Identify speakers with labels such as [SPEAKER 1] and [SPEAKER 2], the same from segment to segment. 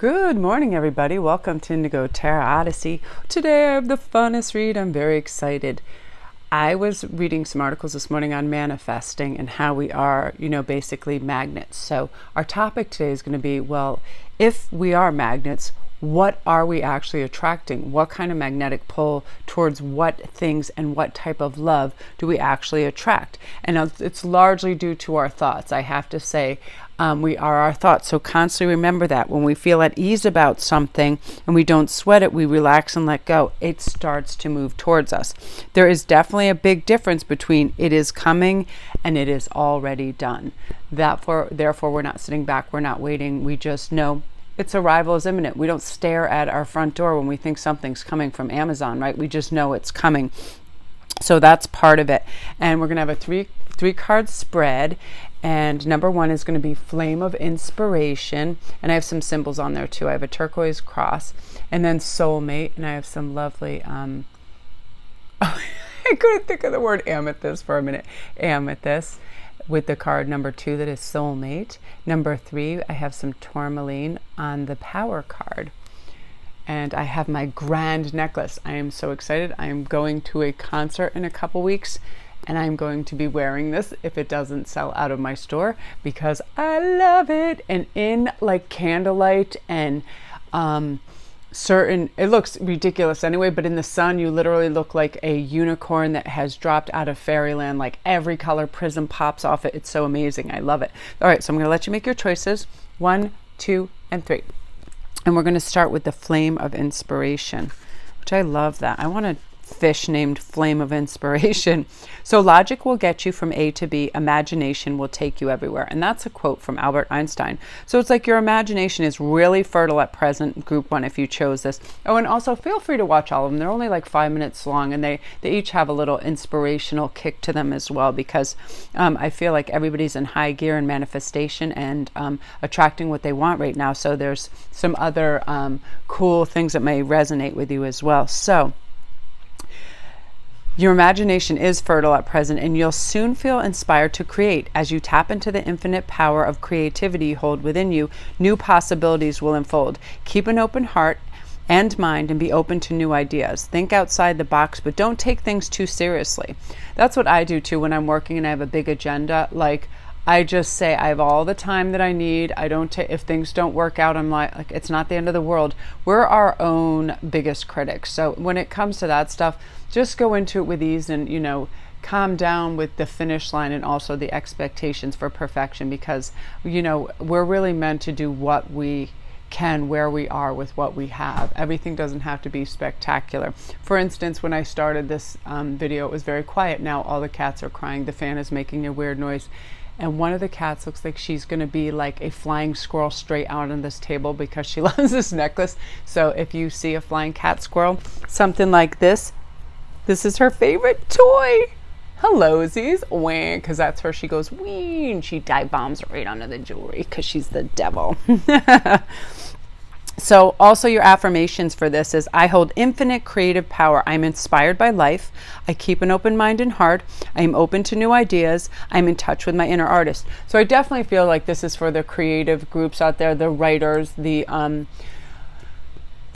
[SPEAKER 1] Good morning, everybody. Welcome to Indigo Tarot Odyssey. Today I have the funnest read. I'm very excited. I was reading some articles this morning on manifesting and how we are, basically magnets. So our topic today is going to be, well, if we are magnets, what are we actually attracting? What kind of magnetic pull towards what things and what type of love do we actually attract? And it's largely due to our thoughts. I have to say, we are our thoughts. So constantly remember that when we feel at ease about something and we don't sweat it, we relax and let go, it starts to move towards us. There is definitely a big difference between it is coming and it is already done. Therefore, we're not sitting back. We're not waiting. We just know its arrival is imminent. We don't stare at our front door when we think something's coming from Amazon, right? We just know it's coming. So that's part of it. And we're going to have a three card spread. And number one is going to be Flame of Inspiration. And I have some symbols on there too. I have a turquoise cross. And then Soulmate. And I have some lovely, I couldn't think of the word amethyst for a minute. Amethyst. With the card number 2, that is Soulmate. Number 3, I have some tourmaline on the Power card. And I have my grand necklace. I am so excited. I am going to a concert in a couple weeks, and I'm going to be wearing this if it doesn't sell out of my store because I love it. And in like candlelight and it looks ridiculous anyway, but in the sun you literally look like a unicorn that has dropped out of fairyland. Like every color prism pops off it. It's so amazing. I love it. All right, so I'm going to let you make your choices. 1, 2, and 3. And we're going to start with the Flame of Inspiration, which I love that. I want a fish named Flame of Inspiration. So logic will get you from A to B. Imagination will take you everywhere. And that's a quote from Albert Einstein. So it's like your imagination is really fertile at present, group 1, if you chose this. Oh, and also feel free to watch all of them. They're only like 5 minutes long, and they each have a little inspirational kick to them as well, because I feel like everybody's in high gear in manifestation and attracting what they want right now. So there's some other cool things that may resonate with you as well. So your imagination is fertile at present, and you'll soon feel inspired to create. As you tap into the infinite power of creativity you hold within you, new possibilities will unfold. Keep an open heart and mind and be open to new ideas. Think outside the box, but don't take things too seriously. That's what I do too when I'm working and I have a big agenda. Like, I just say I have all the time that I need. I don't if things don't work out, I'm like it's not the end of the world. We're our own biggest critics. So when it comes to that stuff, just go into it with ease and, calm down with the finish line and also the expectations for perfection, because, we're really meant to do what we can where we are with what we have. Everything doesn't have to be spectacular. For instance, when I started this video, it was very quiet. Now all the cats are crying. The fan is making a weird noise. And one of the cats looks like she's going to be like a flying squirrel straight out on this table because she loves this necklace. So if you see a flying cat squirrel, something like this is her favorite toy. Hellosies, wah, because that's her. She goes, wee, and she dive bombs right onto the jewelry because she's the devil. So also your affirmations for this is, I hold infinite creative power. I'm inspired by life. I keep an open mind and heart. I am open to new ideas. I'm in touch with my inner artist. So I definitely feel like this is for the creative groups out there, the writers, the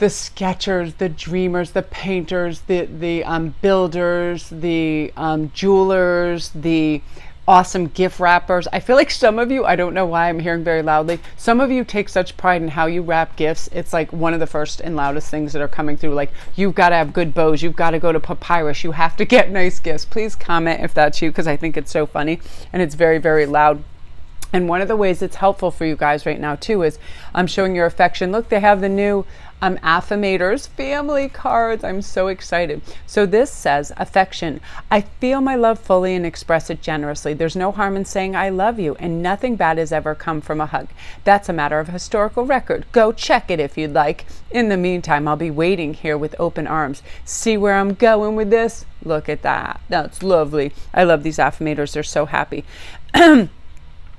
[SPEAKER 1] sketchers, the dreamers, the painters, the builders, the jewelers, the awesome gift wrappers. I feel like some of you, I don't know why I'm hearing very loudly, some of you take such pride in how you wrap gifts. It's like one of the first and loudest things that are coming through. Like, you've got to have good bows. You've got to go to Papyrus. You have to get nice gifts. Please comment if that's you, because I think it's so funny and it's very, very loud. And one of the ways it's helpful for you guys right now too is I'm showing your affection. Look, they have the new Affirmators family cards. I'm so excited. So this says, affection. I feel my love fully and express it generously. There's no harm in saying I love you, and nothing bad has ever come from a hug. That's a matter of historical record. Go check it if you'd like. In the meantime, I'll be waiting here with open arms. See where I'm going with this? Look at that. That's lovely. I love these Affirmators. They're so happy.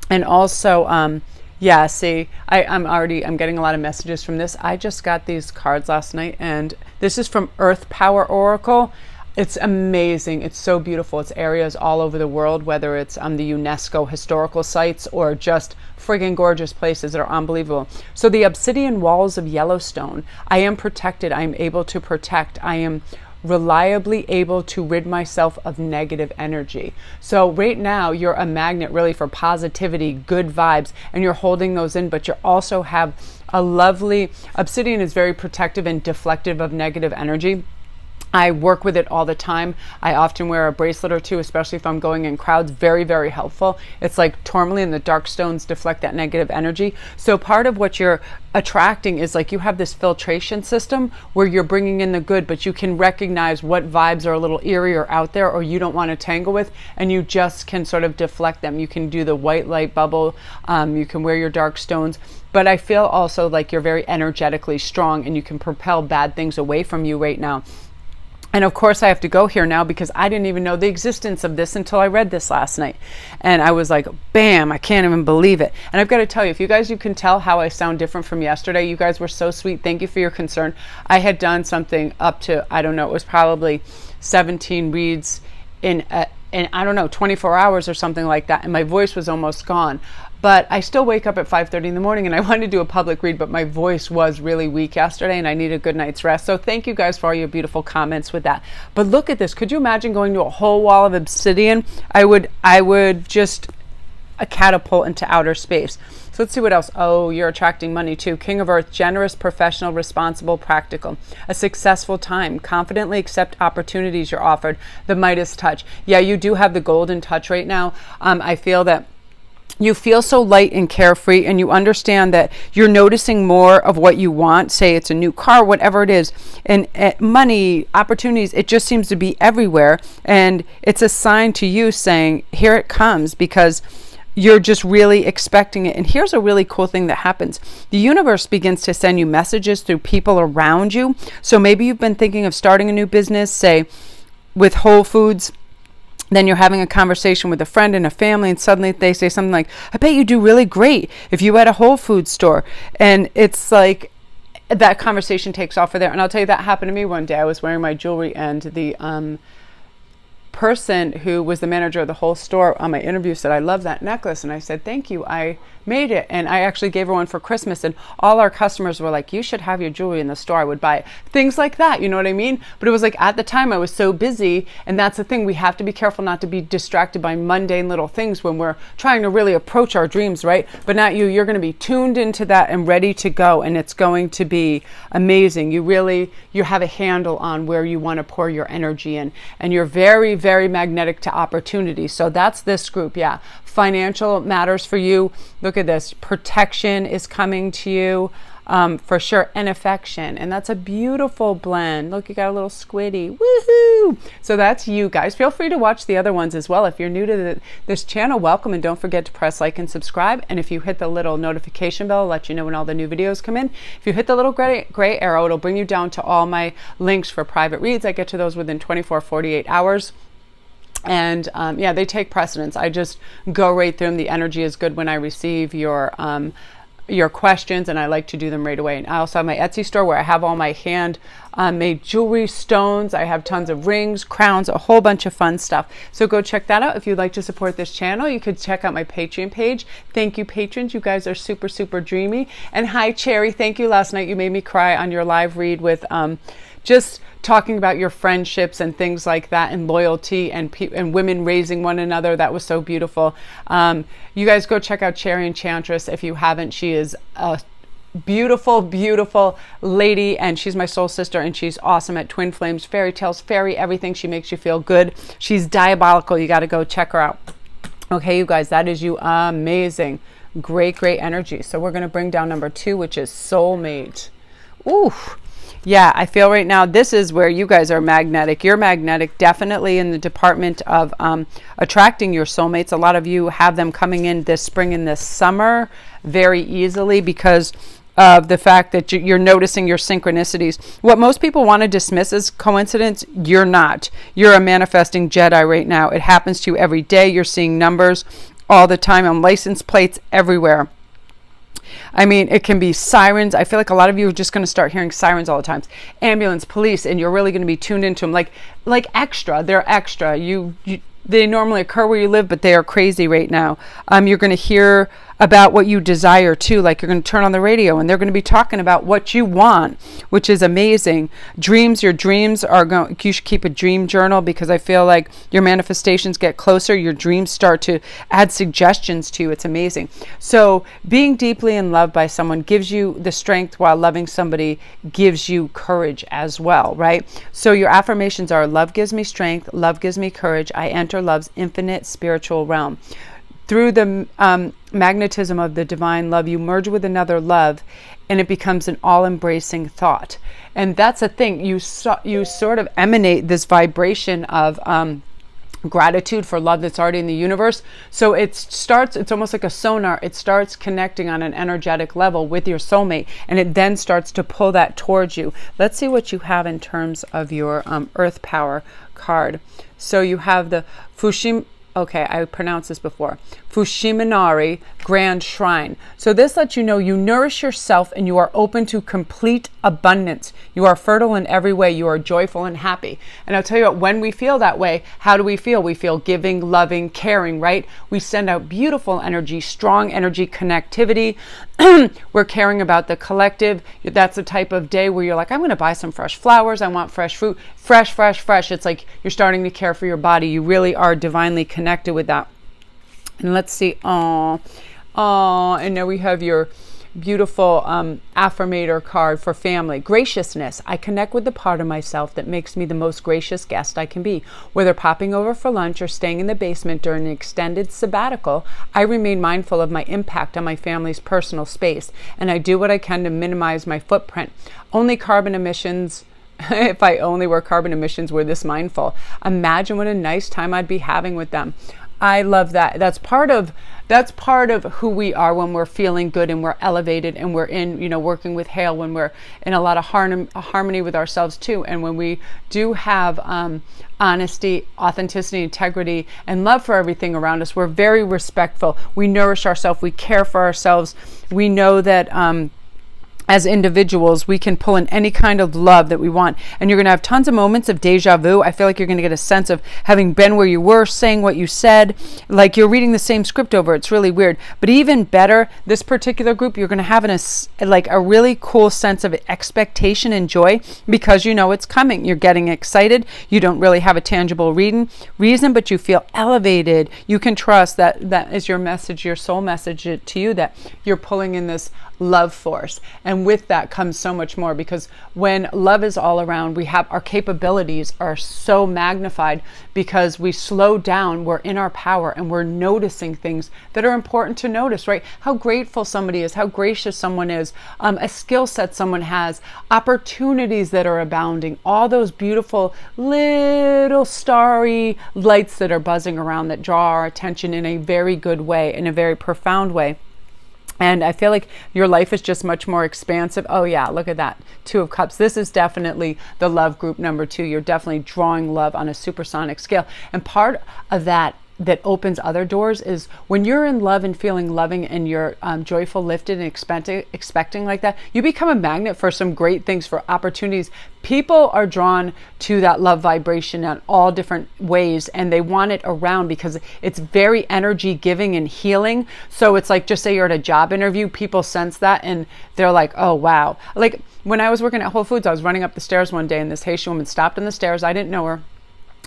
[SPEAKER 1] And also, yeah, see, I'm getting a lot of messages from this. I just got these cards last night, and this is from Earth Power Oracle. It's amazing. It's so beautiful. It's areas all over the world, whether it's the UNESCO historical sites or just friggin' gorgeous places that are unbelievable. So the obsidian walls of Yellowstone, I am protected. I am able to protect. I am reliably able to rid myself of negative energy. So right now you're a magnet really for positivity, good vibes, and you're holding those in, but you also have a lovely, obsidian is very protective and deflective of negative energy. I work with it all the time. I often wear a bracelet or two, especially if I'm going in crowds. Very, very helpful. It's like tourmaline, the dark stones deflect that negative energy. So part of what you're attracting is like you have this filtration system where you're bringing in the good, but you can recognize what vibes are a little eerie or out there or you don't want to tangle with, and you just can sort of deflect them. You can do the white light bubble. You can wear your dark stones. But I feel also like you're very energetically strong and you can propel bad things away from you right now. And of course I have to go here now because I didn't even know the existence of this until I read this last night. And I was like, bam, I can't even believe it. And I've got to tell you, if you guys, you can tell how I sound different from yesterday. You guys were so sweet. Thank you for your concern. I had done something up to, I don't know, it was probably 17 reads in I don't know, 24 hours or something like that. And my voice was almost gone. But I still wake up at 5:30 in the morning and I wanted to do a public read, but my voice was really weak yesterday and I need a good night's rest. So thank you guys for all your beautiful comments with that. But look at this. Could you imagine going to a whole wall of obsidian? I would just a catapult into outer space. So let's see what else. Oh, you're attracting money too. King of Earth, generous, professional, responsible, practical. A successful time. Confidently accept opportunities you're offered. The Midas touch. Yeah, you do have the golden touch right now. I feel that you feel so light and carefree, and you understand that you're noticing more of what you want. Say it's a new car, whatever it is, and money, opportunities, it just seems to be everywhere. And it's a sign to you saying, here it comes, because you're just really expecting it. And here's a really cool thing that happens. The universe begins to send you messages through people around you. So maybe you've been thinking of starting a new business, say with Whole Foods. Then you're having a conversation with a friend and a family, and suddenly they say something like, I bet you do really great if you had a Whole Foods store. And it's like that conversation takes off for there. And I'll tell you, that happened to me one day. I was wearing my jewelry, and the person who was the manager of the whole store on my interview said, I love that necklace. And I said, thank you. I made it. And I actually gave her one for Christmas. And all our customers were like, you should have your jewelry in the store. I would buy it. Things like that. You know what I mean? But it was like at the time I was so busy. And that's the thing. We have to be careful not to be distracted by mundane little things when we're trying to really approach our dreams, right? But not you. You're going to be tuned into that and ready to go. And it's going to be amazing. You have a handle on where you want to pour your energy in. And you're very, very magnetic to opportunity. So that's this group. Yeah. Financial matters for you. Look at this. Protection is coming to you for sure. And affection. And that's a beautiful blend. Look, you got a little squiddy. Woohoo! So that's you guys. Feel free to watch the other ones as well. If you're new to this channel, welcome. And don't forget to press like and subscribe. And if you hit the little notification bell, it'll let you know when all the new videos come in. If you hit the little gray arrow, it'll bring you down to all my links for private reads. I get to those within 24, 48 hours. And yeah, they take precedence. I just go right through them. The energy is good when I receive your questions, and I like to do them right away. And I also have my Etsy store where I have all my hand made jewelry, stones. I have tons of rings, crowns, a whole bunch of fun stuff. So go check that out. If you'd like to support this channel, you could check out my Patreon page. Thank you, patrons. You guys are super, super dreamy. And hi, Cherry. Thank you. Last night you made me cry on your live read with just talking about your friendships and things like that, and loyalty, and women raising one another. That was so beautiful. You guys go check out Cherry Enchantress if you haven't. She is a beautiful, beautiful lady, and she's my soul sister, and she's awesome at twin flames, fairy tales, fairy everything. She makes you feel good. She's diabolical. You got to go check her out. Okay, you guys, that is you. Amazing. Great, great energy. So we're going to bring down number 2, which is soulmate. Ooh. Yeah, I feel right now this is where you guys are magnetic. You're magnetic, definitely in the department of attracting your soulmates. A lot of you have them coming in this spring and this summer very easily because of the fact that you're noticing your synchronicities. What most people want to dismiss as coincidence, you're not. You're a manifesting Jedi right now. It happens to you every day. You're seeing numbers all the time on license plates everywhere. I mean, it can be sirens. I feel like a lot of you are just going to start hearing sirens all the time. Ambulance, police, and you're really going to be tuned into them. Like extra. They're extra. They normally occur where you live, but they are crazy right now. You're going to hear about what you desire too. Like you're going to turn on the radio and they're going to be talking about what you want, which is amazing. Dreams, your dreams are going, you should keep a dream journal, because I feel like your manifestations get closer. Your dreams start to add suggestions to you. It's amazing. So being deeply in love by someone gives you the strength, while loving somebody gives you courage as well, right? So your affirmations are: love gives me strength, love gives me courage, I enter love's infinite spiritual realm. Through the magnetism of the divine love, you merge with another love, and it becomes an all-embracing thought. And that's a thing. You sort of emanate this vibration of gratitude for love that's already in the universe. So it's almost like a sonar. It starts connecting on an energetic level with your soulmate, and it then starts to pull that towards you. Let's see what you have in terms of your Earth Power card. So you have the I pronounced this before. Fushiminari Grand Shrine. So this lets you know you nourish yourself and you are open to complete abundance. You are fertile in every way. You are joyful and happy. And I'll tell you what, when we feel that way, how do we feel? We feel giving, loving, caring, right? We send out beautiful energy, strong energy, connectivity. We're caring about the collective. That's the type of day where you're like, I'm going to buy some fresh flowers. I want fresh fruit. Fresh. It's like you're starting to care for your body. You really are divinely connected with that. And let's see. And now we have your beautiful affirmator card for family. Graciousness. I connect with the part of myself that makes me the most gracious guest I can be. Whether popping over for lunch or staying in the basement during an extended sabbatical, I remain mindful of my impact on my family's personal space, and I do what I can to minimize my footprint. Only carbon emissions. If I only were carbon emissions were this mindful. Imagine what a nice time I'd be having with them. I love that. That's part of who we are when we're feeling good and we're elevated and we're in, working with Hale, when we're in a lot of harmony with ourselves too. And when we do have honesty, authenticity, integrity, and love for everything around us, we're very respectful. We nourish ourselves. We care for ourselves. We know that as individuals, we can pull in any kind of love that we want. And you're going to have tons of moments of deja vu. I feel like you're going to get a sense of having been where you were, saying what you said, like you're reading the same script over. It's really weird. But even better, this particular group, you're going to have a really cool sense of expectation and joy, because you know it's coming. You're getting excited. You don't really have a tangible reason, but you feel elevated. You can trust that is your message, your soul message to you, that you're pulling in this love force. And with that comes so much more, because when love is all around, our capabilities are so magnified because we slow down, we're in our power, and we're noticing things that are important to notice, right? How grateful somebody is, how gracious someone is, a skill set someone has, opportunities that are abounding, all those beautiful little starry lights that are buzzing around that draw our attention in a very good way, in a very profound way. And I feel like your life is just much more expansive. Oh yeah, look at that. 2 of Cups. This is definitely the love group number 2. You're definitely drawing love on a supersonic scale. And part of that opens other doors is when you're in love and feeling loving and you're joyful, lifted, and expecting like that, you become a magnet for some great things, for opportunities. People are drawn to that love vibration in all different ways, and they want it around because it's very energy giving and healing. So it's like, just say you're at a job interview, people sense that and they're like, oh wow. Like when I was working at Whole Foods, I was running up the stairs one day and this Haitian woman stopped on the stairs. I didn't know her.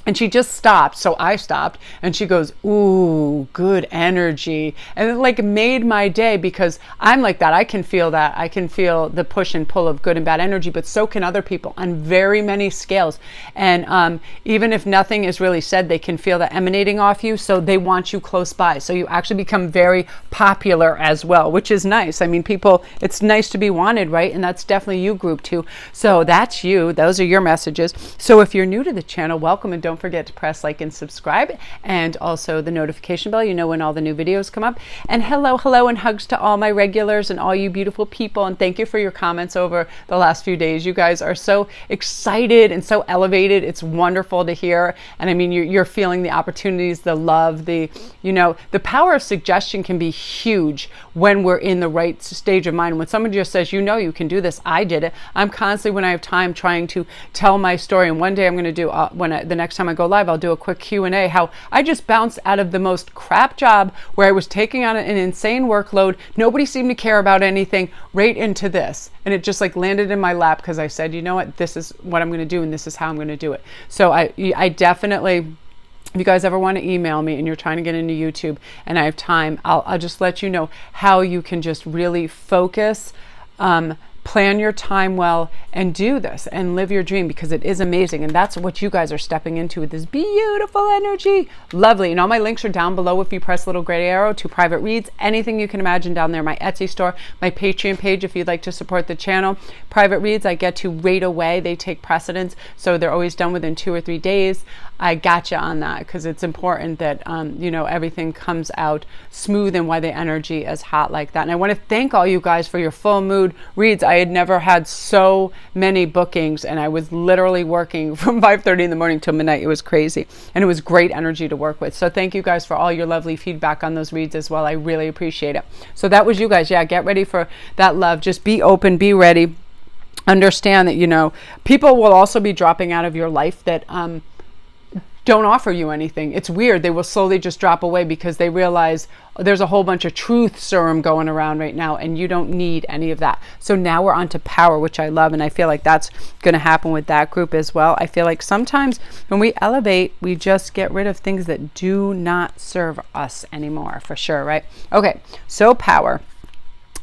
[SPEAKER 1] And she just stopped, so I stopped, and she goes, ooh, good energy. And it like made my day, because I'm like that. I can feel that. I can feel the push and pull of good and bad energy, but so can other people on very many scales. And even if nothing is really said, they can feel that emanating off you, so they want you close by. So you actually become very popular as well, which is nice. I mean, people, it's nice to be wanted, right? And that's definitely you, group 2. So that's you. Those are your messages. So if you're new to the channel, welcome, and don't don't forget to press like and subscribe, and also the notification bell. You know when all the new videos come up. And hello, and hugs to all my regulars and all you beautiful people. And thank you for your comments over the last few days. You guys are so excited and so elevated. It's wonderful to hear. And I mean, you're feeling the opportunities, the love, the power of suggestion can be huge when we're in the right stage of mind. When someone just says, you know, you can do this, I did it. I'm constantly, when I have time, trying to tell my story. And one day I'm going to do, the next time I go live, I'll do a quick Q&A, how I just bounced out of the most crap job where I was taking on an insane workload. Nobody seemed to care about anything, right into this. And it just like landed in my lap because I said, you know what, this is what I'm going to do and this is how I'm going to do it. So I definitely, if you guys ever want to email me and you're trying to get into YouTube and I have time, I'll just let you know how you can just really focus, plan your time well, and do this and live your dream, because it is amazing. And that's what you guys are stepping into with this beautiful energy. Lovely. And all my links are down below if you press the little gray arrow to private reads, anything you can imagine down there. My Etsy store, my Patreon page if you'd like to support the channel. Private reads I get to right away. They take precedence, so they're always done within 2 or 3 days. I got you on that because it's important that everything comes out smooth and why the energy is hot like that. And I want to thank all you guys for your full mood reads. I had never had so many bookings, and I was literally working from 5:30 in the morning till midnight. It was crazy, and it was great energy to work with. So thank you guys for all your lovely feedback on those reads as well. I really appreciate it. So that was you guys. Yeah, get ready for that love. Just be open, be ready. Understand that people will also be dropping out of your life that don't offer you anything. It's weird. They will slowly just drop away because they realize there's a whole bunch of truth serum going around right now and you don't need any of that. So now we're on to power, which I love. And I feel like that's going to happen with that group as well. I feel like sometimes when we elevate, we just get rid of things that do not serve us anymore, for sure, right? Okay, so power.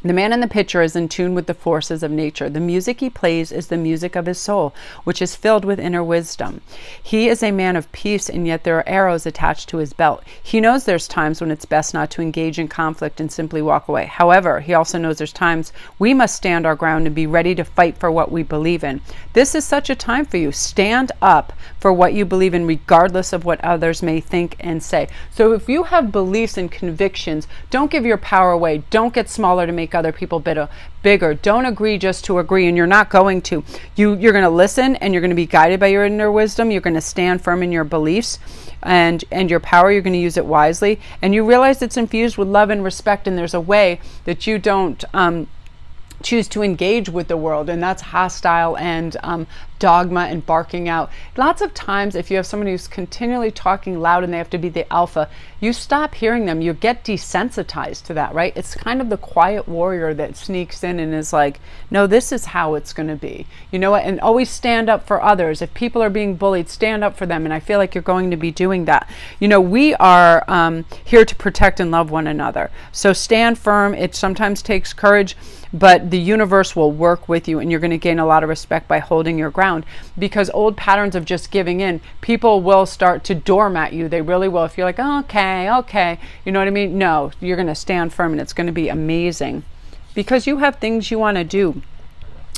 [SPEAKER 1] The man in the picture is in tune with the forces of nature. The music he plays is the music of his soul, which is filled with inner wisdom. He is a man of peace, and yet there are arrows attached to his belt. He knows there's times when it's best not to engage in conflict and simply walk away. However, he also knows there's times we must stand our ground and be ready to fight for what we believe in. This is such a time for you. Stand up for what you believe in, regardless of what others may think and say. So if you have beliefs and convictions, don't give your power away. Don't get smaller to make other people bigger. Don't agree just to agree, and you're not going to. You're going to listen, and you're going to be guided by your inner wisdom. You're going to stand firm in your beliefs and your power. You're going to use it wisely, and you realize it's infused with love and respect, and there's a way that you don't choose to engage with the world, and that's hostile and dogma and barking out. Lots of times if you have someone who's continually talking loud and they have to be the alpha, you stop hearing them. You get desensitized to that, right? It's kind of the quiet warrior that sneaks in and is like, no, this is how it's going to be. You know what? And always stand up for others. If people are being bullied, stand up for them. And I feel like you're going to be doing that. We are here to protect and love one another. So stand firm. It sometimes takes courage, but the universe will work with you, and you're going to gain a lot of respect by holding your ground, because old patterns of just giving in, people will start to doormat you. They really will. If you're like, oh, okay, you know what I mean? No, you're going to stand firm, and it's going to be amazing because you have things you want to do.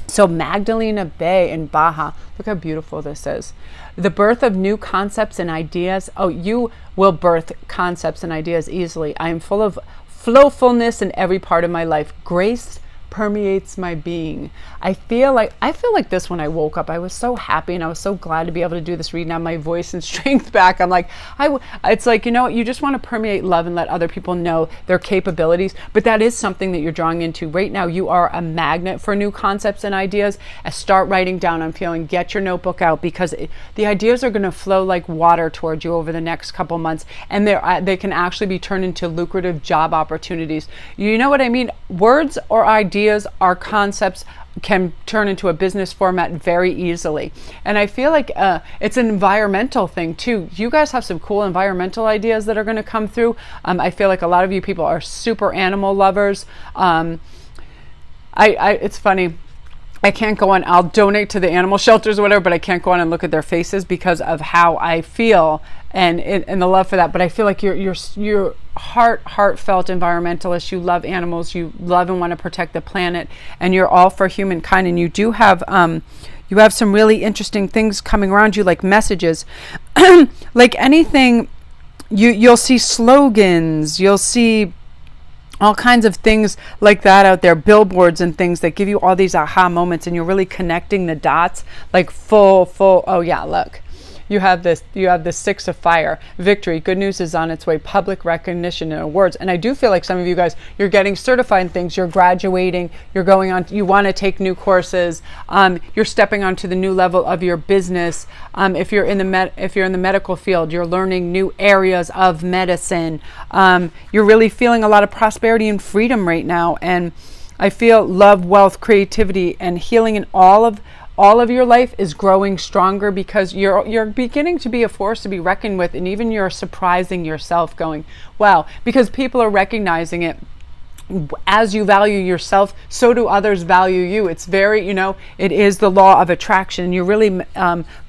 [SPEAKER 1] So Magdalena Bay in Baja, look how beautiful this is. The birth of new concepts and ideas. Oh, you will birth concepts and ideas easily. I am full of flowfulness in every part of my life. Grace permeates my being. I feel like this when I woke up. I was so happy and I was so glad to be able to do this reading, have my voice and strength back. I'm like, it's like, you just want to permeate love and let other people know their capabilities. But that is something that you're drawing into right now. You are a magnet for new concepts and ideas. Start writing down. I'm feeling, get your notebook out, because the ideas are going to flow like water towards you over the next couple months, and they can actually be turned into lucrative job opportunities. You know what I mean? Words or ideas, our concepts can turn into a business format very easily. And I feel like it's an environmental thing too. You guys have some cool environmental ideas that are going to come through. I feel like a lot of you people are super animal lovers. It's funny. I can't go on, I'll donate to the animal shelters or whatever, but I can't go on and look at their faces because of how I feel and the love for that. But I feel like your heartfelt environmentalist. You love animals. You love and want to protect the planet, and you're all for humankind. And you do have some really interesting things coming around you, like messages, like anything. You'll see slogans. You'll see all kinds of things like that out there, billboards and things that give you all these aha moments, and you're really connecting the dots, like full. Oh yeah, look. You have the 6 of fire, victory, good news is on its way, public recognition and awards. And I do feel like some of you guys, you're getting certified in things, you're graduating, you're going on, you want to take new courses, you're stepping onto the new level of your business. If you're in the medical field, you're learning new areas of medicine. You're really feeling a lot of prosperity and freedom right now. And I feel love, wealth, creativity, and healing in all of your life is growing stronger, because you're beginning to be a force to be reckoned with, and even you're surprising yourself, going, wow, because people are recognizing it. As you value yourself, so do others value you. It's very, it is the law of attraction. You're really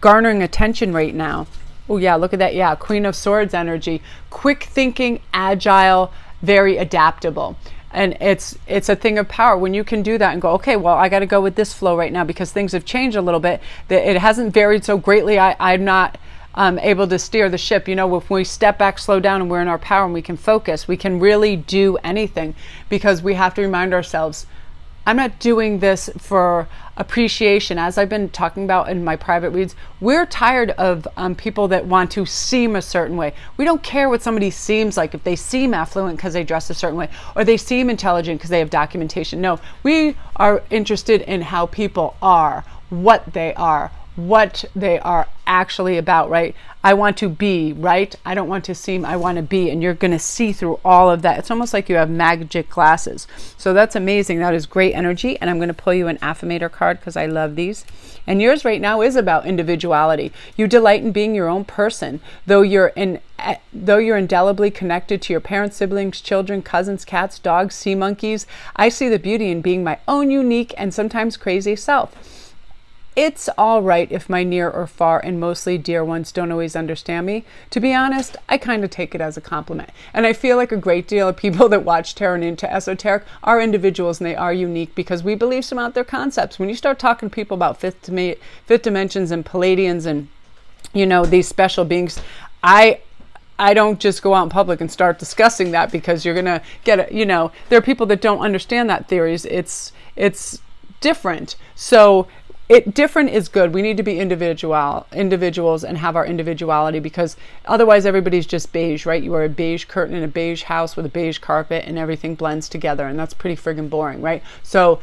[SPEAKER 1] garnering attention right now. Oh yeah, look at that. Yeah, Queen of Swords energy, quick thinking, agile, very adaptable. And it's a thing of power when you can do that and go, okay, well, I got to go with this flow right now because things have changed a little bit. It hasn't varied so greatly. I'm not able to steer the ship. If we step back, slow down, and we're in our power and we can focus, we can really do anything, because we have to remind ourselves, I'm not doing this for appreciation. As I've been talking about in my private reads, we're tired of people that want to seem a certain way. We don't care what somebody seems like, if they seem affluent because they dress a certain way, or they seem intelligent because they have documentation. No, we are interested in how people are, what they are actually about, right? I want to be, right? I don't want to seem, I want to be. And you're going to see through all of that. It's almost like you have magic glasses. So that's amazing. That is great energy. And I'm going to pull you an affirmator card because I love these. And yours right now is about individuality. You delight in being your own person, though you're indelibly connected to your parents, siblings, children, cousins, cats, dogs, sea monkeys. I see the beauty in being my own unique and sometimes crazy self. It's all right if my near or far and mostly dear ones don't always understand me. To be honest, I kind of take it as a compliment. And I feel like a great deal of people that watch Tarot and into esoteric are individuals, and they are unique because we believe some out their concepts. When you start talking to people about fifth dimensions and Palladians and, these special beings, I don't just go out in public and start discussing that, because you're going to get, there are people that don't understand that theories. It's different. So different is good. We need to be individuals and have our individuality, because otherwise everybody's just beige, right? You are a beige curtain in a beige house with a beige carpet and everything blends together, and that's pretty friggin' boring, right? So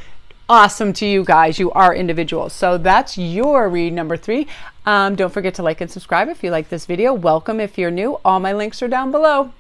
[SPEAKER 1] awesome to you guys. You are individuals. So that's your read number 3. Don't forget to like and subscribe if you like this video. Welcome if you're new. All my links are down below.